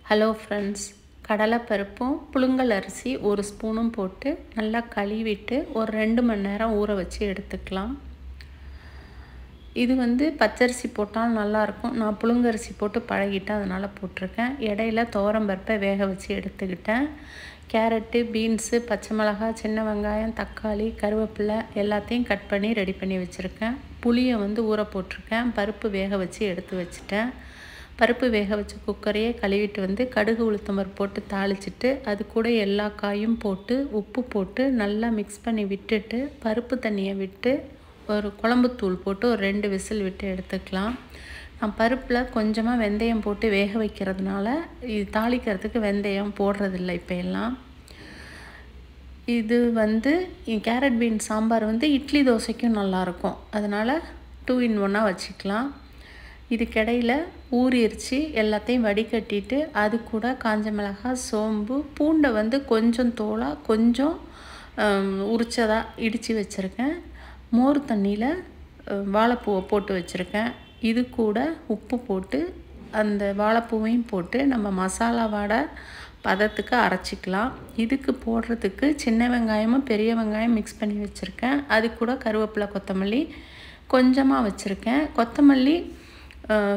Hello friends, கடலைப்பருப்பும் புழுங்கல் அரிசி 1 ஸ்பூனும் போட்டு நல்லா கழுவிட்டு ஒரு 2 மணி நேரம் ஊற வச்சு எடுத்துக்கலாம். இது பச்சரிசி போட்டாலும் நல்லாயிருக்கும். நான் புழுங்கரிசி போட்டு பழகிட்டேன், அதனால் போட்டிருக்கேன். இடையில துவரம்பருப்பை வேக வச்சு எடுத்துக்கிட்டேன். கேரட்டு, பீன்ஸு, பச்சை மிளகாய், சின்ன வெங்காயம், தக்காளி, கருவேப்பிலை எல்லாத்தையும் கட் பண்ணி ரெடி பண்ணி வச்சுருக்கேன். புளியை ஊற போட்டிருக்கேன். பருப்பு வேக வச்சு எடுத்து வச்சுட்டேன். பருப்பு வேக வச்ச குக்கரையே கழுவிட்டு கடுகு உளுத்தம்பருப்பு போட்டு தாளிச்சிட்டு அது கூட எல்லா காயும் போட்டு உப்பு போட்டு நல்லா மிக்ஸ் பண்ணி விட்டுட்டு பருப்பு தண்ணியை விட்டு ஒரு குழம்புத்தூள் போட்டு ஒரு 2 விசில் விட்டு எடுத்துக்கலாம். நான் பருப்பில் கொஞ்சமாக வெந்தயம் போட்டு வேக வைக்கிறதுனால இது தாளிக்கிறதுக்கு வெந்தயம் போடுறதில்லை இப்போ எல்லாம். இது கேரட் பீன்ஸ் சாம்பார் இட்லி தோசைக்கும் நல்லாயிருக்கும். அதனால் 2 in 1 வச்சுக்கலாம். இதுக்கிடையில் ஊறிடுச்சு எல்லாத்தையும் வடிகட்டிட்டு அது கூட காஞ்ச மிளகாய், சோம்பு, பூண்டை கொஞ்சம் தோலாக கொஞ்சம் உரிச்சதாக இடித்து வச்சுருக்கேன். மோர் தண்ணியில் வாழைப்பூவை போட்டு வச்சுருக்கேன். இது கூட உப்பு போட்டு அந்த வாழைப்பூவையும் போட்டு நம்ம மசாலா வாடை பதத்துக்கு அரைச்சிக்கலாம். இதுக்கு போடுறதுக்கு சின்ன வெங்காயமும் பெரிய வெங்காயம் மிக்ஸ் பண்ணி வச்சுருக்கேன். அது கூட கருவேப்பிலை, கொத்தமல்லி கொஞ்சமாக வச்சுருக்கேன். கொத்தமல்லி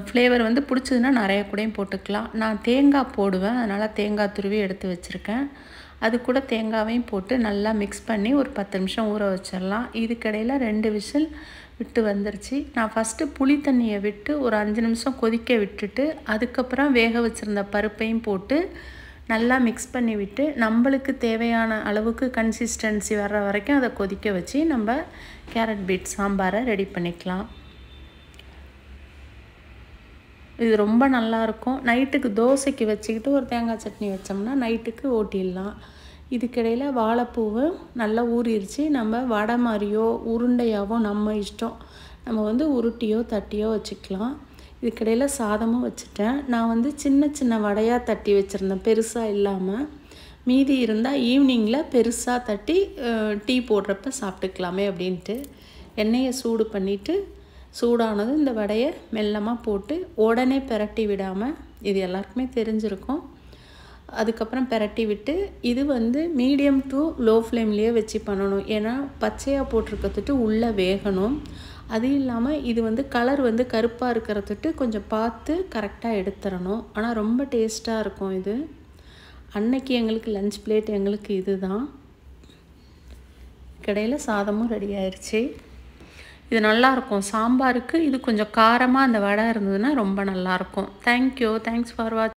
ஃப்ளேவர் பிடிச்சதுன்னா நிறைய கூடயும் போட்டுக்கலாம். நான் தேங்காய் போடுவேன், அதனால் தேங்காய் துருவி எடுத்து வச்சுருக்கேன். அது கூட தேங்காவையும் போட்டு நல்லா மிக்ஸ் பண்ணி ஒரு 10 நிமிஷம் ஊற வச்சிடலாம். இதுக்கிடையில் 2 விசில் விட்டு வந்துருச்சு. நான் ஃபஸ்ட்டு புளி தண்ணியை விட்டு ஒரு 5 நிமிஷம் கொதிக்க விட்டுட்டு அதுக்கப்புறம் வேக வச்சுருந்த பருப்பையும் போட்டு நல்லா மிக்ஸ் பண்ணி விட்டு நம்மளுக்கு தேவையான அளவுக்கு கன்சிஸ்டன்சி வர்ற வரைக்கும் அதை கொதிக்க வச்சு நம்ம கேரட் பீட் சாம்பாரை ரெடி பண்ணிக்கலாம். இது ரொம்ப நல்லாயிருக்கும். நைட்டுக்கு தோசைக்கு வச்சுக்கிட்டு ஒரு தேங்காய் சட்னி வச்சோம்னா நைட்டுக்கு ஓட்டிடலாம். இதுக்கிடையில் வாழைப்பூவை நல்லா ஊறிடுச்சு. நம்ம வடை மாதிரியோ உருண்டையாவோ நம்ம இஷ்டம். நம்ம உருட்டியோ தட்டியோ வச்சுக்கலாம். இதுக்கிடையில் சாதமும் வச்சுட்டேன். நான் சின்ன சின்ன வடையாக தட்டி வச்சுருந்தேன், பெருசாக இல்லாமல். மீதி இருந்தால் ஈவினிங்கில் பெருசாக தட்டி டீ போடுறப்ப சாப்பிட்டுக்கலாமே அப்படின்ட்டு எண்ணெயை சூடு பண்ணிவிட்டு சூடானது இந்த வடையை மெல்லமாக போட்டு உடனே பிரட்டி விடாமல், இது எல்லாருக்குமே தெரிஞ்சிருக்கும். அதுக்கப்புறம் பிரட்டி விட்டு இது மீடியம் டு லோ ஃப்ளேம்லேயே வச்சு பண்ணணும். ஏன்னா பச்சையாக போட்டிருக்கிறதுட்டு உள்ளே வேகணும். அது இல்லாமல் இது கலர் கருப்பாக இருக்கிறதுட்டு கொஞ்சம் பார்த்து கரெக்டாக எடுத்துடணும். ஆனால் ரொம்ப டேஸ்ட்டாக இருக்கும். இது அன்னைக்கு எங்களுக்கு லஞ்ச் பிளேட் எங்களுக்கு இது தான். கடையில் சாதமும் ரெடி ஆயிடுச்சு. இது நல்லாயிருக்கும் சாம்பாருக்கு. இது கொஞ்சம் காரமாக அந்த வடை இருந்ததுன்னா ரொம்ப நல்லாயிருக்கும். தேங்க்யூ. தேங்க்ஸ் ஃபார் வாட்சிங்.